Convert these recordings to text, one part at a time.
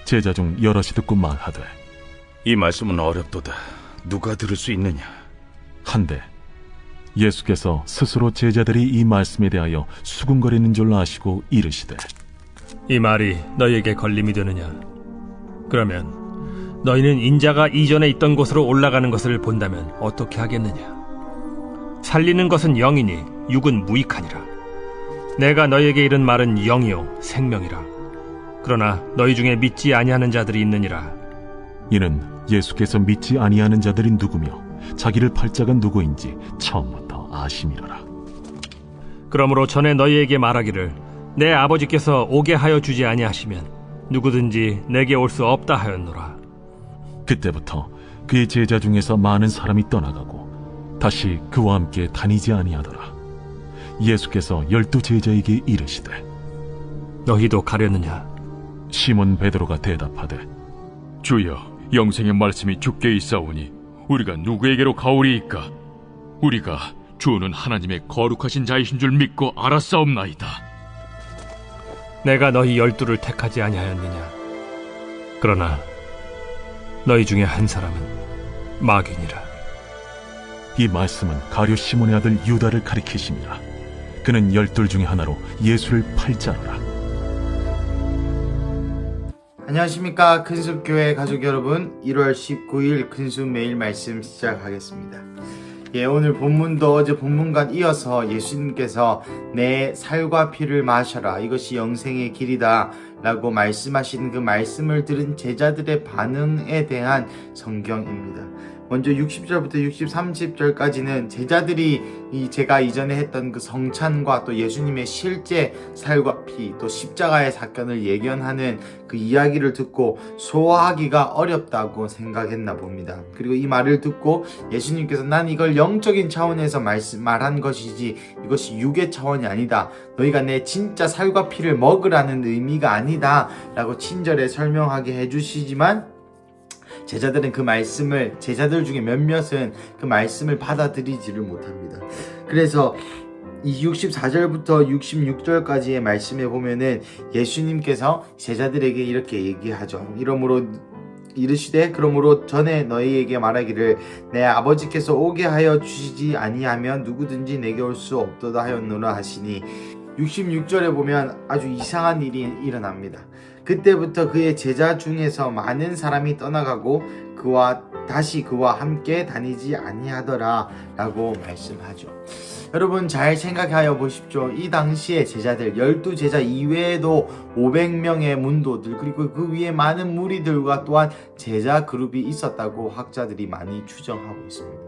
제자 중 여럿이 듣고 말하되, 이 말씀은 어렵도다. 누가 들을 수 있느냐? 한데 예수께서 스스로 제자들이 이 말씀에 대하여 수군거리는 줄 아시고 이르시되, 이 말이 너희에게 걸림이 되느냐? 그러면 너희는 인자가 이전에 있던 곳으로 올라가는 것을 본다면 어떻게 하겠느냐? 살리는 것은 영이니 육은 무익하니라. 내가 너희에게 이른 말은 영이요 생명이라. 그러나 너희 중에 믿지 아니하는 자들이 있느니라. 이는 예수께서 믿지 아니하는 자들이 누구며 자기를 팔 자가 누구인지 처음부터 아심이로라. 그러므로 전에 너희에게 말하기를 내 아버지께서 오게 하여 주지 아니하시면 누구든지 내게 올 수 없다 하였노라. 그때부터 그의 제자 중에서 많은 사람이 떠나가고 다시 그와 함께 다니지 아니하더라. 예수께서 12 제자에게 이르시되, 너희도 가려느냐? 시몬 베드로가 대답하되, 주여, 영생의 말씀이 주께 있사오니 우리가 누구에게로 가오리이까? 우리가 주는 하나님의 거룩하신 자이신 줄 믿고 알았사옵나이다. 내가 너희 12를 택하지 아니하였느냐? 그러나 너희 중에 한 사람은 마귀니라. 이 말씀은 가룟 시몬의 아들 유다를 가리키심이라. 그는 12 중에 하나로 예수를 팔 자로라. 안녕하십니까, 큰숲교회 가족 여러분. 1월 19일 큰숲 매일 말씀 시작하겠습니다. 오늘 본문도 어제 본문과 이어서 예수님께서 내 살과 피를 마셔라, 이것이 영생의 길이다 라고 말씀하시는 그 말씀을 들은 제자들의 반응에 대한 성경입니다. 먼저 60절부터 30절까지는 제자들이 제가 이전에 했던 그 성찬과 또 예수님의 실제 살과 피, 또 십자가의 사건을 예견하는 그 이야기를 듣고 소화하기가 어렵다고 생각했나 봅니다. 그리고 이 말을 듣고 예수님께서 난 이걸 영적인 차원에서 말한 것이지 이것이 육의 차원이 아니다. 너희가 내 진짜 살과 피를 먹으라는 의미가 아니다 라고 친절히 설명하게 해주시지만 제자들은 그 말씀을, 제자들 중에 몇몇은 그 말씀을 받아들이지를 못합니다. 그래서 이 64절부터 66절까지의 말씀에 보면은 예수님께서 제자들에게 이렇게 얘기하죠. 이러므로 이르시되, 그러므로 전에 너희에게 말하기를 내 아버지께서 오게 하여 주시지 아니하면 누구든지 내게 올 수 없도다 하였노라 하시니, 66절에 보면 아주 이상한 일이 일어납니다. 그때부터 그의 제자 중에서 많은 사람이 떠나가고 다시 그와 함께 다니지 아니하더라 라고 말씀하죠. 여러분 잘 생각하여 보십시오. 이 당시에 제자들 12 제자 이외에도 500명의 문도들, 그리고 그 위에 많은 무리들과 또한 제자 그룹이 있었다고 학자들이 많이 추정하고 있습니다.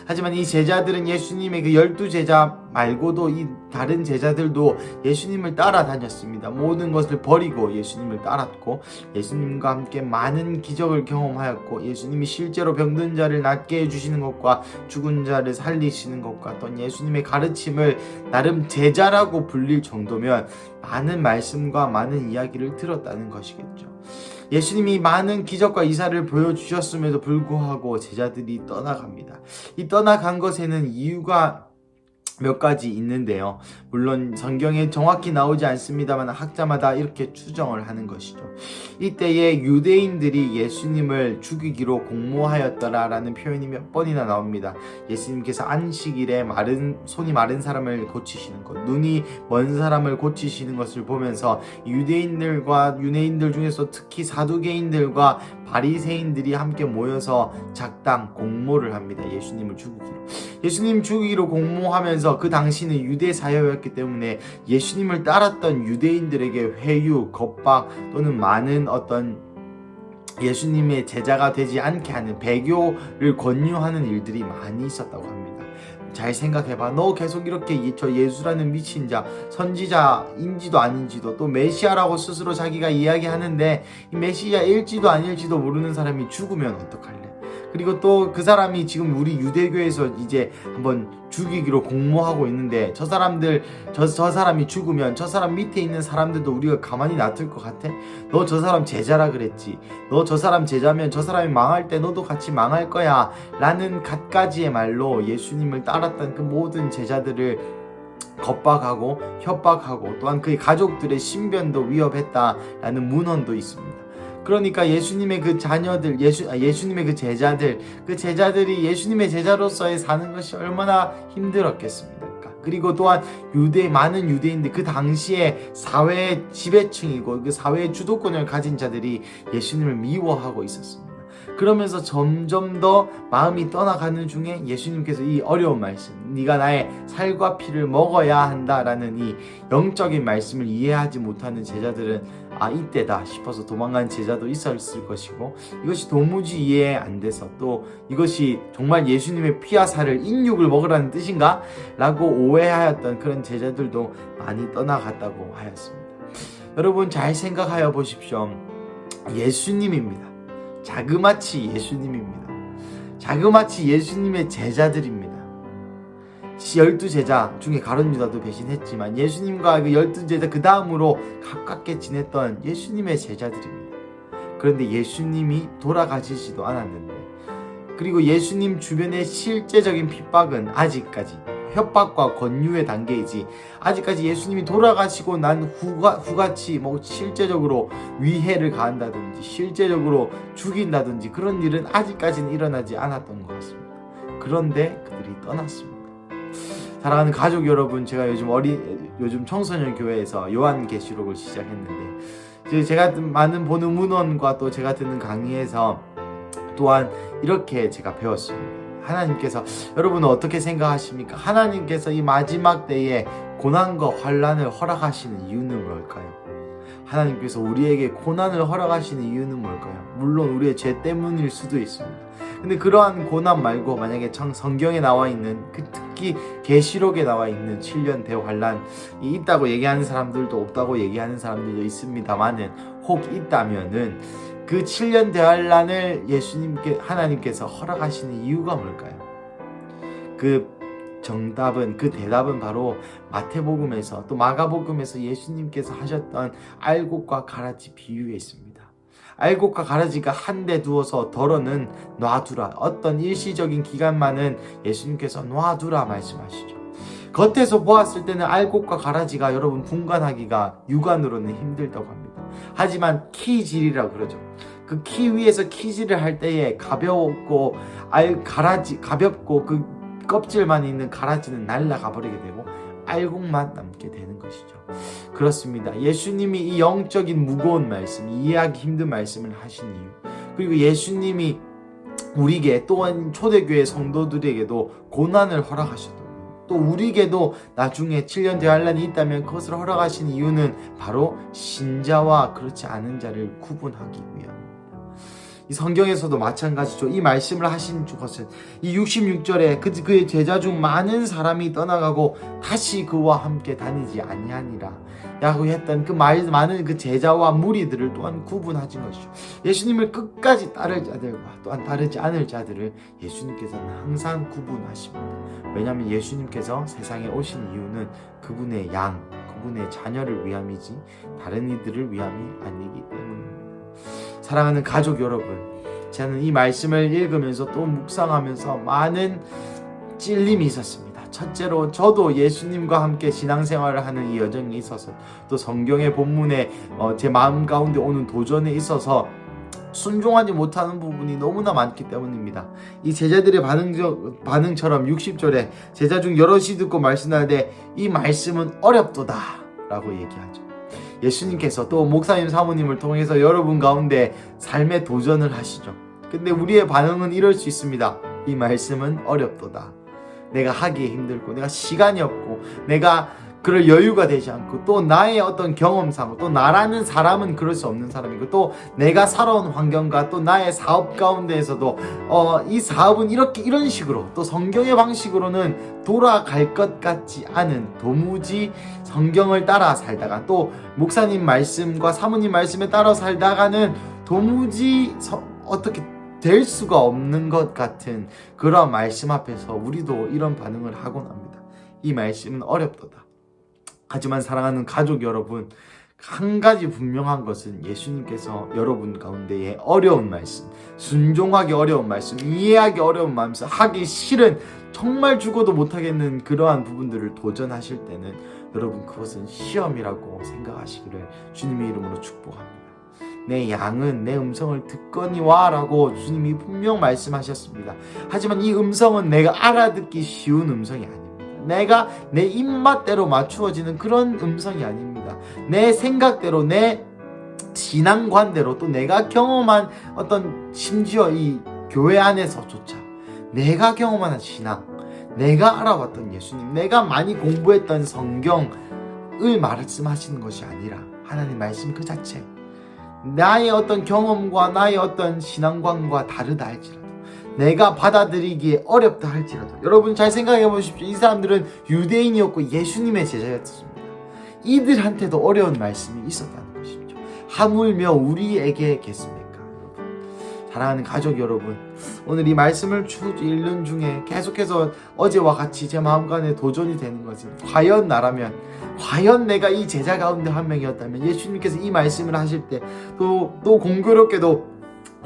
하지만 이 제자들은 예수님의 그 12 제자 말고도 이 다른 제자들도 예수님을 따라다녔습니다. 모든 것을 버리고 예수님을 따랐고 예수님과 함께 많은 기적을 경험하였고, 예수님이 실제로 병든 자를 낫게 해주시는 것과 죽은 자를 살리시는 것과 또 예수님의 가르침을 나름 제자라고 불릴 정도면 많은 말씀과 많은 이야기를 들었다는 것이겠죠. 예수님이 많은 기적과 이사를 보여주셨음에도 불구하고 제자들이 떠나갑니다. 이 떠나간 것에는 이유가 몇 가지 있는데요. 물론 성경에 정확히 나오지 않습니다만 학자마다 이렇게 추정을 하는 것이죠. 이때에 유대인들이 예수님을 죽이기로 공모하였더라라는 표현이 몇 번이나 나옵니다. 예수님께서 안식일에 손이 마른 사람을 고치시는 것, 눈이 먼 사람을 고치시는 것을 보면서 유대인들과 유대인들 중에서 특히 사두개인들과 바리새인들이 함께 모여서 작당 공모를 합니다. 예수님을 죽이기로. 예수님 죽이기로 공모하면서 그 당시는 유대 사회였기 때문에 예수님을 따랐던 유대인들에게 회유, 겁박 또는 많은 어떤 예수님의 제자가 되지 않게 하는 배교를 권유하는 일들이 많이 있었다고 합니다. 잘 생각해봐. 너 계속 이렇게 저 예수라는 미친 자, 선지자인지도 아닌지도 또 메시아라고 스스로 자기가 이야기하는데 이 메시아일지도 아닐지도 모르는 사람이 죽으면 어떡할래? 그리고 또 그 사람이 지금 우리 유대교에서 이제 한번 죽이기로 공모하고 있는데 저 사람이 죽으면 저 사람 밑에 있는 사람들도 우리가 가만히 놔둘 것 같아? 너 저 사람 제자라 그랬지. 너 저 사람 제자면 저 사람이 망할 때 너도 같이 망할 거야 라는 갖가지의 말로 예수님을 따랐던 그 모든 제자들을 겁박하고 협박하고 또한 그의 가족들의 신변도 위협했다라는 문헌도 있습니다. 그러니까 예수님의 그 자녀들, 예수님의 그 제자들이 예수님의 제자로서의 사는 것이 얼마나 힘들었겠습니까? 그리고 또한 많은 유대인들, 그 당시에 사회의 지배층이고 그 사회의 주도권을 가진 자들이 예수님을 미워하고 있었습니다. 그러면서 점점 더 마음이 떠나가는 중에 예수님께서 이 어려운 말씀, 네가 나의 살과 피를 먹어야 한다라는 이 영적인 말씀을 이해하지 못하는 제자들은 이때다 싶어서 도망간 제자도 있었을 것이고, 이것이 도무지 이해 안 돼서 또 이것이 정말 예수님의 피와 살을 인육을 먹으라는 뜻인가? 라고 오해하였던 그런 제자들도 많이 떠나갔다고 하였습니다. 여러분 잘 생각하여 보십시오. 예수님입니다. 자그마치 예수님입니다. 자그마치 예수님의 제자들입니다. 12제자 중에 가룟 유다도 배신했지만 예수님과 그 12제자 그 다음으로 가깝게 지냈던 예수님의 제자들입니다. 그런데 예수님이 돌아가시지도 않았는데, 그리고 예수님 주변의 실제적인 핍박은 아직까지 협박과 권유의 단계이지, 아직까지 예수님이 돌아가시고 난 후같이 실제적으로 위해를 가한다든지 실제적으로 죽인다든지 그런 일은 아직까지는 일어나지 않았던 것 같습니다. 그런데 그들이 떠났습니다. 사랑하는 가족 여러분, 제가 요즘 청소년 교회에서 요한계시록을 시작했는데, 제가 많은 보는 문헌과 또 제가 듣는 강의에서 또한 이렇게 제가 배웠습니다. 하나님께서, 여러분은 어떻게 생각하십니까? 하나님께서 이 마지막 때에 고난과 환난을 허락하시는 이유는 뭘까요? 하나님께서 우리에게 고난을 허락하시는 이유는 뭘까요? 물론 우리의 죄 때문일 수도 있습니다. 근데 그러한 고난 말고 만약에 성경에 나와 있는, 특히 계시록에 나와 있는 7년 대환란이 있다고 얘기하는 사람들도 없다고 얘기하는 사람들도 있습니다만은, 혹 있다면은 그 7년 대환란을 하나님께서 허락하시는 이유가 뭘까요? 그 대답은 바로 마태복음에서 또 마가복음에서 예수님께서 하셨던 알곡과 가라지 비유에 있습니다. 알곡과 가라지가 한데 두어서 덜어는 놔두라. 어떤 일시적인 기간만은 예수님께서 놔두라 말씀하시죠. 겉에서 보았을 때는 알곡과 가라지가 여러분 분간하기가 육안으로는 힘들다고 합니다. 하지만 키질이라고 그러죠. 그 키 위에서 키질을 할 때에 가볍고 그 껍질만 있는 가라지는 날아가 버리게 되고 알곡만 남게 되는 것이죠. 그렇습니다. 예수님이 이 영적인 무거운 말씀, 이해하기 힘든 말씀을 하신 이유, 그리고 예수님이 우리에게 또한 초대교회 성도들에게도 고난을 허락하셨고, 또 우리에게도 나중에 7년 대환란이 있다면 그것을 허락하신 이유는 바로 신자와 그렇지 않은 자를 구분하기 위함입니다. 이 성경에서도 마찬가지죠. 이 말씀을 하신 것은 이 66절에 그의 제자 중 많은 사람이 떠나가고 다시 그와 함께 다니지 아니하니라 라고 했던 그 많은 그 제자와 무리들을 또한 구분하신 것이죠. 예수님을 끝까지 따를 자들과 또한 따르지 않을 자들을 예수님께서는 항상 구분하십니다. 왜냐하면 예수님께서 세상에 오신 이유는 그분의 그분의 자녀를 위함이지 다른 이들을 위함이 아니기 때문입니다. 사랑하는 가족 여러분, 저는 이 말씀을 읽으면서 또 묵상하면서 많은 찔림이 있었습니다. 첫째로 저도 예수님과 함께 신앙생활을 하는 이 여정에 있어서, 또 성경의 본문에 제 마음 가운데 오는 도전에 있어서 순종하지 못하는 부분이 너무나 많기 때문입니다. 이 제자들의 반응처럼 60절에 제자 중 여럿이 듣고 말씀하되 이 말씀은 어렵도다 라고 얘기하죠. 예수님께서 또 목사님 사모님을 통해서 여러분 가운데 삶의 도전을 하시죠. 근데 우리의 반응은 이럴 수 있습니다. 이 말씀은 어렵도다. 내가 하기에 힘들고, 내가 시간이 없고, 내가 그럴 여유가 되지 않고, 또 나의 어떤 경험상, 또 나라는 사람은 그럴 수 없는 사람이고, 또 내가 살아온 환경과 또 나의 사업 가운데에서도 이 사업은 이런 식으로, 또 성경의 방식으로는 돌아갈 것 같지 않은, 도무지 성경을 따라 살다가, 또 목사님 말씀과 사모님 말씀에 따라 살다가는 도무지 어떻게 될 수가 없는 것 같은 그런 말씀 앞에서 우리도 이런 반응을 하곤 합니다. 이 말씀은 어렵도다. 하지만 사랑하는 가족 여러분, 한 가지 분명한 것은 예수님께서 여러분 가운데에 어려운 말씀, 순종하기 어려운 말씀, 이해하기 어려운 말씀, 하기 싫은, 정말 죽어도 못하겠는 그러한 부분들을 도전하실 때는 여러분 그것은 시험이라고 생각하시기를 주님의 이름으로 축복합니다. 내 양은 내 음성을 듣거니와 라고 주님이 분명 말씀하셨습니다. 하지만 이 음성은 내가 알아듣기 쉬운 음성이 아닙니다. 내가 내 입맛대로 맞추어지는 그런 음성이 아닙니다. 내 생각대로, 내 신앙관대로, 또 내가 경험한 어떤, 심지어 이 교회 안에서조차 내가 경험한 신앙, 내가 알아봤던 예수님, 내가 많이 공부했던 성경을 말씀하시는 것이 아니라 하나님 말씀 그 자체, 나의 어떤 경험과 나의 어떤 신앙관과 다르다 할지라도, 내가 받아들이기에 어렵다 할지라도, 여러분 잘 생각해 보십시오. 이 사람들은 유대인이었고 예수님의 제자였습니다. 이들한테도 어려운 말씀이 있었다는 것이죠. 하물며 우리에게겠습니까? 사랑하는 가족 여러분, 오늘 이 말씀을 쭉 읽는 중에 계속해서 어제와 같이 제 마음간에 도전이 되는 것은, 과연 나라면, 과연 내가 이 제자 가운데 한 명이었다면, 예수님께서 이 말씀을 하실 때 또 공교롭게도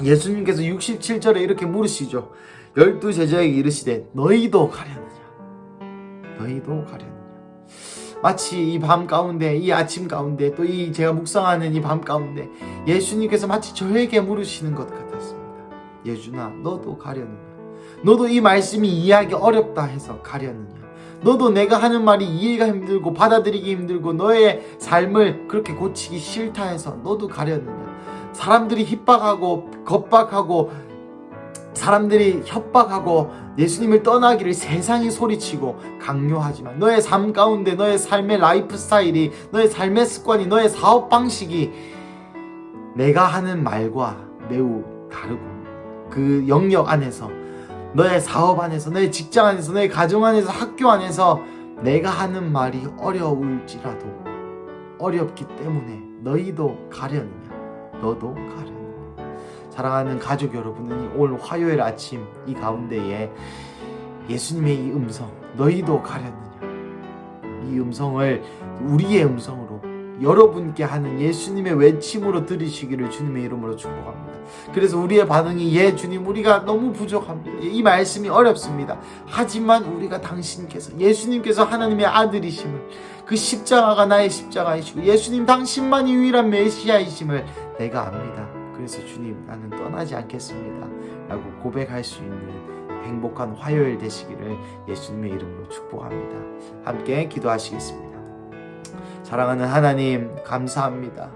예수님께서 67절에 이렇게 물으시죠. 12 제자에게 이르시되 너희도 가려느냐? 너희도 가려느냐? 마치 이 밤 가운데, 이 아침 가운데, 또 이 제가 묵상하는 이 밤 가운데 예수님께서 마치 저에게 물으시는 것 같았습니다. 예준아, 너도 가려느냐? 너도 이 말씀이 이해하기 어렵다 해서 가려느냐? 너도 내가 하는 말이 이해가 힘들고 받아들이기 힘들고 너의 삶을 그렇게 고치기 싫다 해서 너도 가려느냐? 사람들이 핍박하고 겁박하고 사람들이 협박하고 예수님을 떠나기를 세상이 소리치고 강요하지만 너의 삶 가운데, 너의 삶의 라이프 스타일이, 너의 삶의 습관이, 너의 사업 방식이 내가 하는 말과 매우 다르고, 그 영역 안에서, 너의 사업 안에서, 너의 직장 안에서, 너의 가정 안에서, 학교 안에서 내가 하는 말이 어려울지라도 어렵기 때문에 너희도 가려느냐? 너도 가려느냐? 사랑하는 가족 여러분은 오늘 화요일 아침 이 가운데에 예수님의 이 음성, 너희도 가려느냐? 이 음성을 우리의 음성으로, 여러분께 하는 예수님의 외침으로 들으시기를 주님의 이름으로 축복합니다. 그래서 우리의 반응이, 예 주님, 우리가 너무 부족합니다. 이 말씀이 어렵습니다. 하지만 우리가 당신께서, 예수님께서 하나님의 아들이심을, 그 십자가가 나의 십자가이시고 예수님 당신만이 유일한 메시아이심을 내가 압니다. 그래서 주님, 나는 떠나지 않겠습니다 라고 고백할 수 있는 행복한 화요일 되시기를 예수님의 이름으로 축복합니다. 함께 기도하시겠습니다. 사랑하는 하나님, 감사합니다.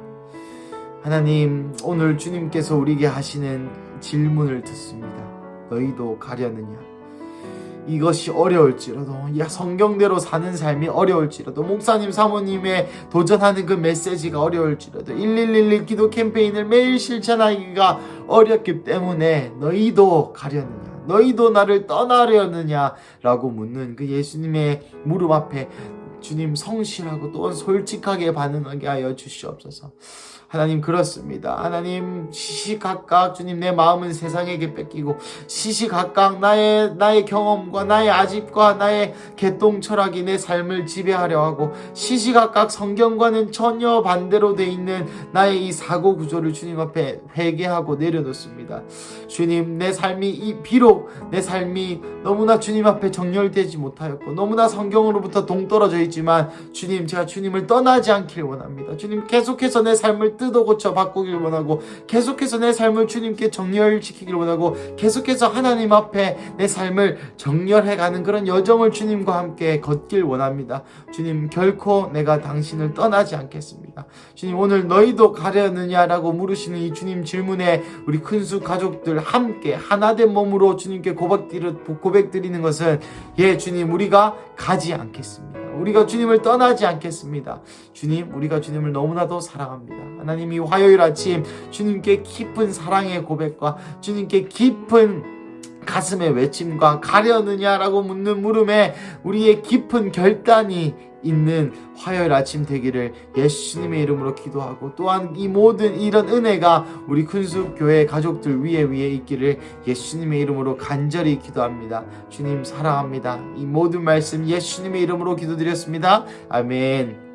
하나님, 오늘 주님께서 우리에게 하시는 질문을 듣습니다. 너희도 가려느냐? 이것이 어려울지라도, 성경대로 사는 삶이 어려울지라도, 목사님 사모님의 도전하는 그 메시지가 어려울지라도, 1111 기도 캠페인을 매일 실천하기가 어렵기 때문에 너희도 가려느냐? 너희도 나를 떠나려느냐? 라고 묻는 그 예수님의 무릎 앞에 주님 성실하고 또한 솔직하게 반응하게 하여 주시옵소서. 하나님, 그렇습니다. 하나님, 시시각각 주님, 내 마음은 세상에게 뺏기고 시시각각 나의 경험과 나의 아집과 나의 개똥 철학이 내 삶을 지배하려 하고, 시시각각 성경과는 전혀 반대로 돼 있는 나의 이 사고 구조를 주님 앞에 회개하고 내려놓습니다. 주님, 내 삶이 비록 내 삶이 너무나 주님 앞에 정렬되지 못하였고 너무나 성경으로부터 동떨어져 있지만, 주님, 제가 주님을 떠나지 않길 원합니다. 주님, 계속해서 내 삶을 뜯어 고쳐 바꾸길 원하고, 계속해서 내 삶을 주님께 정렬시키길 원하고, 계속해서 하나님 앞에 내 삶을 정렬해가는 그런 여정을 주님과 함께 걷길 원합니다. 주님, 결코 내가 당신을 떠나지 않겠습니다. 주님, 오늘 너희도 가려느냐라고 물으시는 이 주님 질문에 우리 큰수 가족들 함께 하나된 몸으로 주님께 고백드리는 것은, 예 주님, 우리가 가지 않겠습니다. 우리가 주님을 떠나지 않겠습니다. 주님, 우리가 주님을 너무나도 사랑합니다. 하나님이 화요일 아침 주님께 깊은 사랑의 고백과 주님께 깊은 가슴의 외침과 가려느냐라고 묻는 물음에 우리의 깊은 결단이 있는 화요일 아침 되기를 예수님의 이름으로 기도하고, 또한 이 모든 이런 은혜가 우리 큰수 교회 가족들 위에 있기를 예수님의 이름으로 간절히 기도합니다. 주님 사랑합니다. 이 모든 말씀 예수님의 이름으로 기도드렸습니다. 아멘.